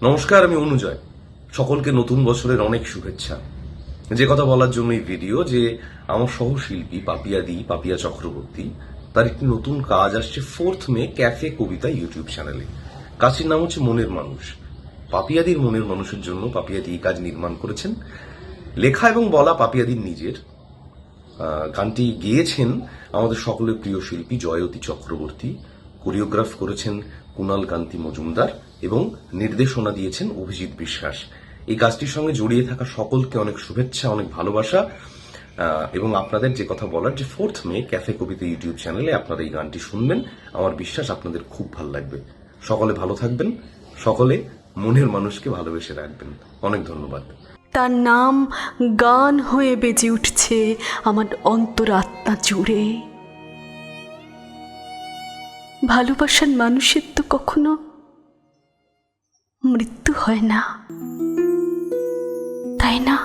নমস্কার, আমি অনুজয়। সকলকে নতুন বছরের অনেক শুভেচ্ছা। যে কথা বলার জন্য এই ভিডিও, যে আমার সহশিল্পী পাপিয়া চক্রবর্তী, তার একটি নতুন কাজ আসছে 4th মে ক্যাফে কবিতা ইউটিউব চ্যানেলে। কাজটির নাম হচ্ছে মনের মানুষ। পাপিয়াদির মনের মানুষের জন্য পাপিয়াদি এই কাজ নির্মাণ করেছেন। লেখা এবং বলা পাপিয়াদির নিজের। গানটি গেয়েছেন আমাদের সকলের প্রিয় শিল্পী জয়তী চক্রবর্তী, কোরিওগ্রাফ করেছেন কুণাল কান্তি মজুমদার এবং নির্দেশনা দিয়েছেন অভিজিৎ বিশ্বাস। এই কাজটির সঙ্গে জড়িয়ে থাকা সকলকে অনেক শুভেচ্ছা, অনেক ভালোবাসা। এবং আপনাদের যে কথা বলার, যে 4th মে ক্যাফে কবিতা ইউটিউব চ্যানেলে আপনারা এই গানটি শুনবেন। আমার বিশ্বাস আপনাদের খুব ভালো লাগবে। সকলে ভালো থাকবেন, সকলে মনের মানুষকে ভালোবেসে রাখবেন। অনেক ধন্যবাদ। তার নাম গান হয়ে বেজে উঠছে আমার অন্তরাত্মা জুড়ে। ভালোবাসার মানুষের তো কখনো মৃত্যু হয় না, তাই না?